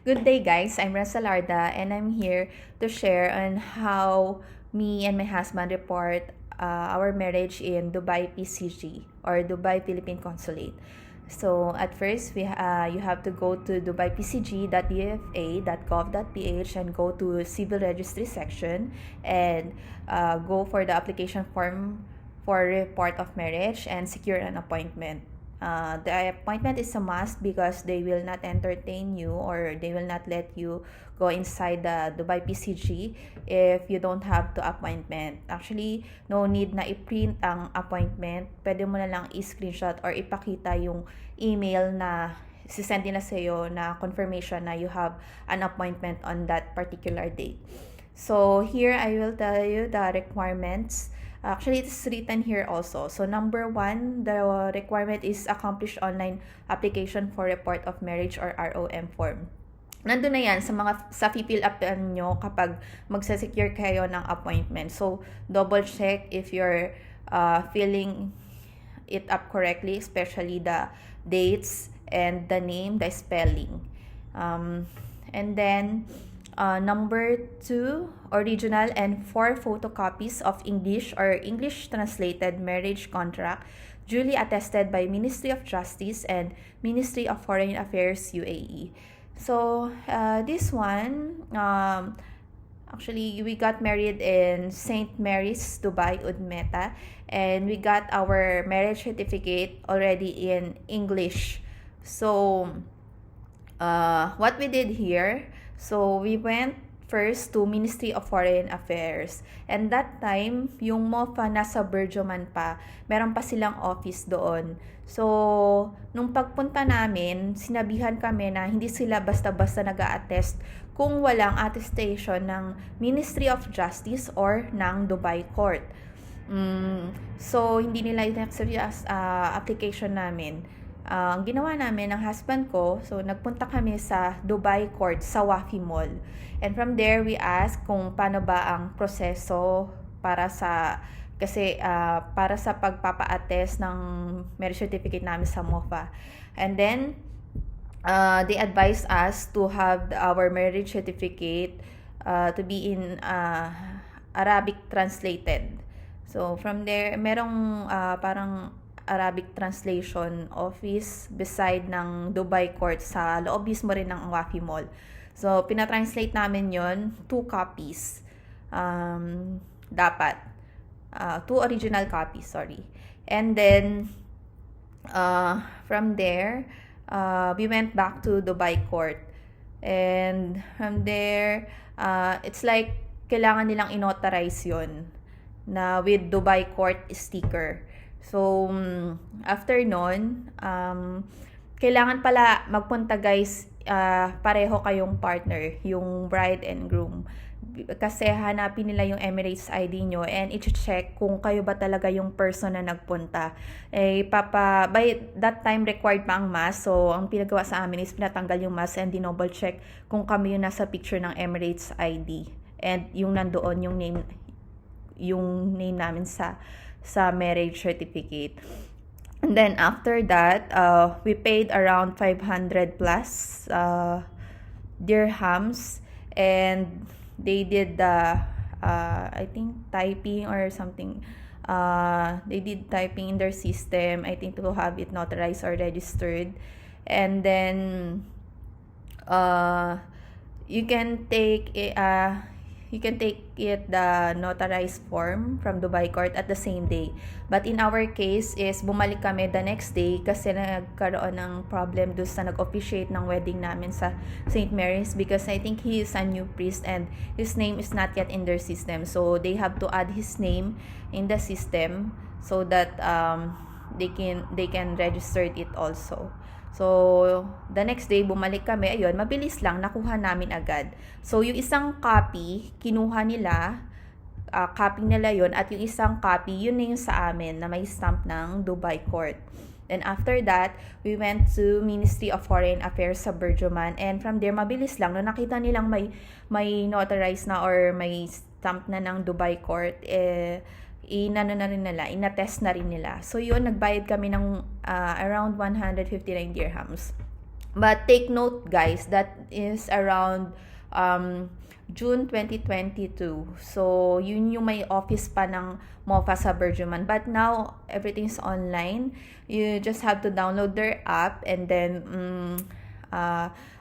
Good day, guys. I'm Rasalarda, and I'm here to share on how me and my husband report our marriage in Dubai PCG or Dubai Philippine Consulate. So at first, you have to go to dubaiPCG.dfa.gov.ph and go to civil registry section and go for the application form for report of marriage and secure an appointment. The appointment is a must because they will not entertain you or they will not let you go inside the Dubai PCG if you don't have the appointment. Actually, no need na i-print ang appointment. Pwede mo na lang i-screenshot or ipakita yung email na sisend nila sa iyo na confirmation na you have an appointment on that particular date. So here I will tell you the requirements. Actually, it's written here also. So number 1, the requirement is accomplish online application for report of marriage or ROM form. Nandun na yan sa fill up nyo kapag magsa-secure kayo ng appointment. So double check if you're filling it up correctly, especially the dates and the name, the spelling. And then number 2, original and 4 photocopies of English or English translated marriage contract duly attested by Ministry of Justice and Ministry of Foreign Affairs UAE. So this one, actually we got married in St. Mary's, Dubai, Udmeta, and we got our marriage certificate already in English. So what we did here, so we went first to Ministry of Foreign Affairs. And that time, yung MOFA nasa Berjoman pa, meron pa silang office doon. So, nung pagpunta namin, sinabihan kami na hindi sila basta-basta nag-a-attest kung walang attestation ng Ministry of Justice or ng Dubai Court. So, hindi nila in-accept yung application namin. Ang ginawa namin ng husband ko, so nagpunta kami sa Dubai Court sa Wafi Mall. And from there, we asked kung paano ba ang proseso para sa pagpapa-attest ng marriage certificate namin sa MOFA. And then, they advised us to have our marriage certificate to be in Arabic translated. So, from there, merong parang Arabic translation office beside ng Dubai Court sa loob mismo rin ng Wafi Mall. So, pinatranslate namin yon 2 copies. Dapat. 2 original copies, sorry. And then, from there, we went back to Dubai Court. And from there, it's like, kailangan nilang inauthorize yon na with Dubai Court sticker. So, after nun, kailangan pala magpunta guys, pareho kayong partner, yung bride and groom. Kasi hanapin nila yung Emirates ID nyo and i-check kung kayo ba talaga yung person na nagpunta. By that time, required pa ang mask. So, ang pinagawa sa amin is pinatanggal yung mask and dinoble check kung kami yung nasa picture ng Emirates ID. And yung nandoon, yung name namin sa marriage certificate. And then after that, we paid around 500 plus dirhams, and they did the I think typing or something. They did typing in their system, I think, to have it notarized or registered. And then you can take the notarized form from Dubai Court at the same day. But in our case is bumalik kami the next day kasi nagkaroon ng problem doon sa nag-officiate ng wedding namin sa St. Mary's because I think he is a new priest and his name is not yet in their system. So they have to add his name in the system so that they can register it also. So, the next day, bumalik kami. Ayun, mabilis lang, nakuha namin agad. So, yung isang copy, kinuha nila, copy nila yon, at yung isang copy, yun na yung sa amin na may stamp ng Dubai Court. Then after that, we went to Ministry of Foreign Affairs sa Berjoman, and from there, mabilis lang. Nung nakita nilang may notarized na or may stamp na ng Dubai Court, inatest na rin nila. So yun, nagbayad kami ng around 159 dirhams. But take note guys, that is around June 2022. So, yun yung may office pa ng MOFA sa Bergman. But now, everything's online. You just have to download their app and then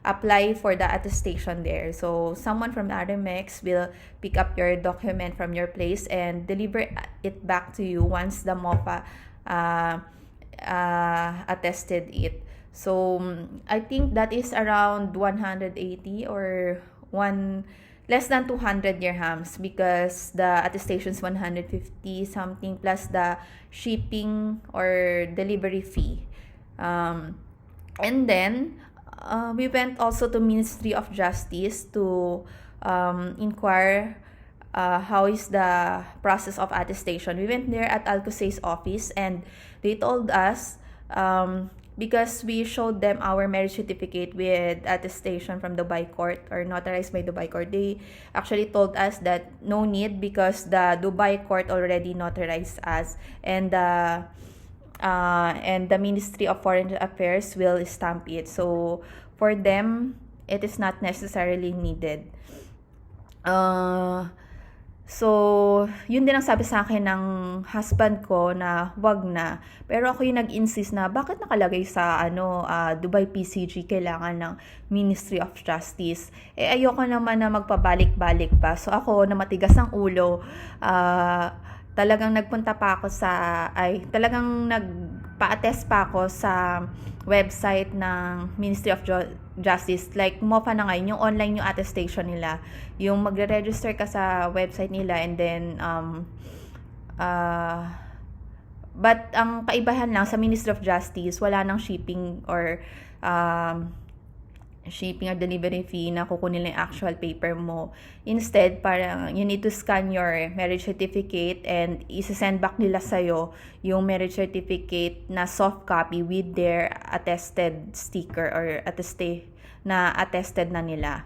apply for the attestation there. So, someone from RMX will pick up your document from your place and deliver it back to you once the MOFA attested it. So, I think that is around 180 or less than 200 dirhams because the attestation is 150 something plus the shipping or delivery fee. And then, we went also to Ministry of Justice to inquire how is the process of attestation. We went there at Alcosay's office and they told us because we showed them our marriage certificate with attestation from Dubai Court or notarized by Dubai Court. They actually told us that no need because the Dubai Court already notarized us and the Ministry of Foreign Affairs will stamp it. So for them, it is not necessarily needed. So, yun din ang sabi sa akin ng husband ko na wag na. Pero ako yung nag-insist na bakit nakalagay sa Dubai PCG kailangan ng Ministry of Justice. Ayoko naman na magpabalik-balik pa. So ako na matigas ang ulo, talagang nagpunta pa ako talagang nagpa-attest pa ako sa website ng Ministry of Justice. Like, MOFA na ngayon, yung online yung attestation nila. Yung magre-register ka sa website nila and then, but ang kaibahan lang sa Ministry of Justice, wala nang shipping or delivery fee na kukunin lang yung actual paper mo. Instead, parang you need to scan your marriage certificate and isi-send back nila sa'yo yung marriage certificate na soft copy with their attested sticker or na attested na nila.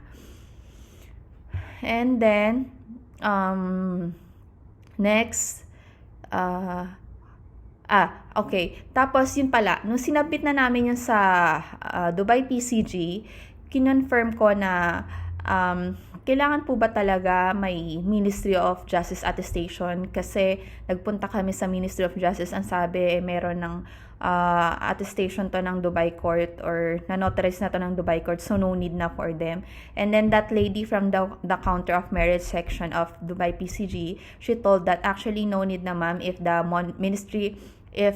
And then, next, okay. Tapos, yun pala, nung sinabit na namin yun sa Dubai PCG, kinonfirm ko na kailangan po ba talaga may Ministry of Justice attestation kasi nagpunta kami sa Ministry of Justice, ang sabi meron ng attestation to ng Dubai Court or na-notarize na to ng Dubai Court, so no need na for them. And then that lady from the counter of marriage section of Dubai PCG, she told that actually no need na ma'am if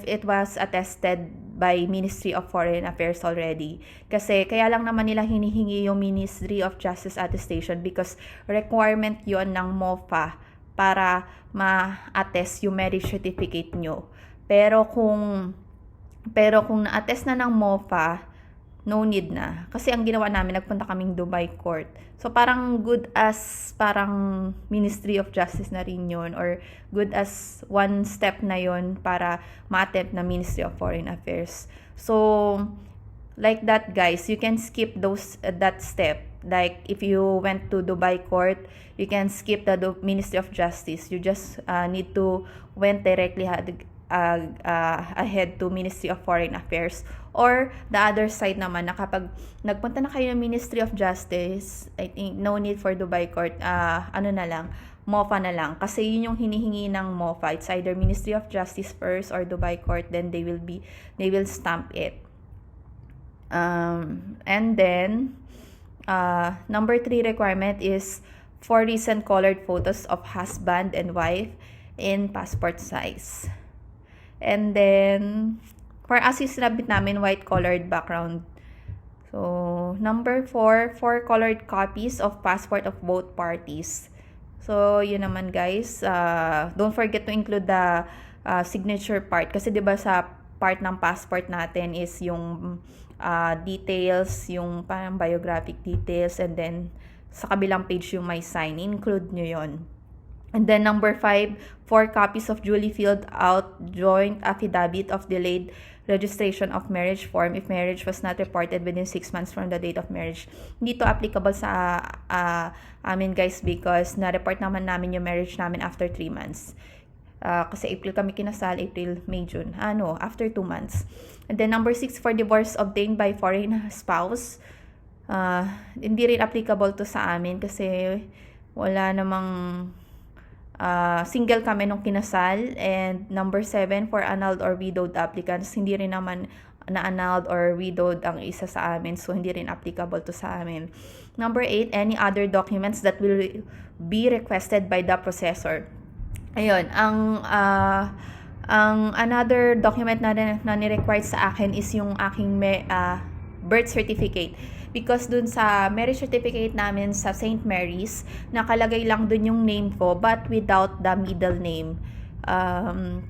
it was attested by Ministry of Foreign Affairs already. Kasi kaya lang naman nila hinihingi yung Ministry of Justice attestation because requirement yon ng MOFA para ma-attest yung marriage certificate nyo. Pero kung na-attest na ng MOFA, no need na. Kasi ang ginawa namin, nagpunta kaming Dubai Court. So, parang good as Ministry of Justice na rin yun or good as one step na yun para ma-attempt na Ministry of Foreign Affairs. So, like that guys, you can skip that step. Like, if you went to Dubai Court, you can skip the Ministry of Justice. You just need to went directly ahead to Ministry of Foreign Affairs. Or the other side naman na kapag nagpunta na kayo ng Ministry of Justice, I think no need for Dubai Court, MOFA na lang. Kasi yun yung hinihingi ng MOFA. It's either Ministry of Justice first or Dubai Court, then they will stamp it. And then, number 3 requirement is 4 recent colored photos of husband and wife in passport size. And then, for us, sinabit namin white-colored background. So, number 4 colored copies of passport of both parties. So, yun naman guys. Don't forget to include the signature part. Kasi diba sa part ng passport natin is yung details, yung parang biographic details, and then sa kabilang page yung may sign. Include nyo yon. And then number 5, 4 copies of duly filled out joint affidavit of delayed registration of marriage form if marriage was not reported within 6 months from the date of marriage. Hindi to applicable sa amin guys because na-report naman namin yung marriage namin after 3 months. Kasi April kami kinasal, April, May, June. After 2 months. And then number 6, for divorce obtained by foreign spouse. Hindi rin applicable to sa amin kasi wala namang single kami nung kinasal. And number 7, for annulled or widowed applicants, hindi rin naman na-annulled or widowed ang isa sa amin, so hindi rin applicable to sa amin. Number 8, any other documents that will be requested by the processor. Ayun, ang another document na ni-required sa akin is yung aking birth certificate. Because dun sa marriage certificate namin sa St. Mary's, nakalagay lang dun yung name ko but without the middle name.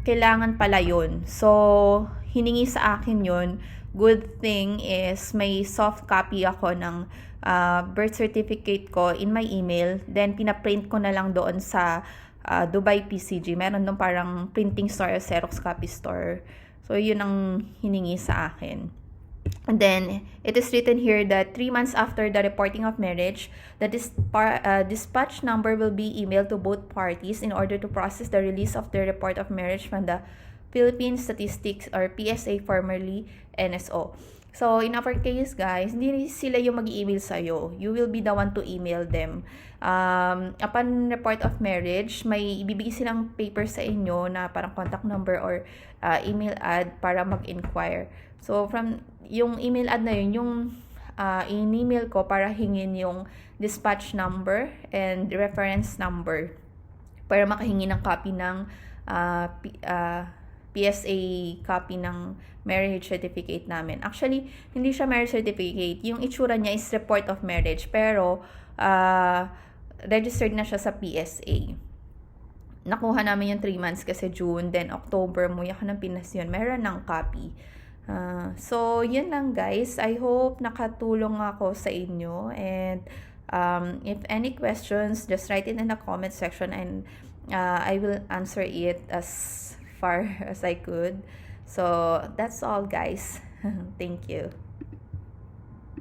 Kailangan pala yun. So, hiningi sa akin yun. Good thing is may soft copy ako ng birth certificate ko in my email. Then, pinaprint ko na lang doon sa Dubai PCG. Meron doon parang printing store, Xerox copy store. So, yun ang hiningi sa akin. And then, it is written here that 3 months after the reporting of marriage, the dispatch number will be emailed to both parties in order to process the release of the report of marriage from the Philippine Statistics or PSA, formerly NSO. So, in our case, guys, hindi sila yung mag-email sa'yo. You will be the one to email them. Upon report of marriage, may ibibigay silang paper sa inyo na parang contact number or email ad para mag-inquire. So, from yung email ad na yun, yung in-email ko para hingin yung dispatch number and reference number para makahingi ng copy ng PSA copy ng marriage certificate namin. Actually, hindi siya marriage certificate. Yung itsura niya is report of marriage. Pero, registered na siya sa PSA. Nakuha namin yung 3 months kasi June, then October, muya ka ng Pinas yun. Meron ng copy. So, yun lang guys. I hope nakatulong ako sa inyo. And if any questions, just write it in the comment section and I will answer it as far as I could. So, that's all guys. Thank you.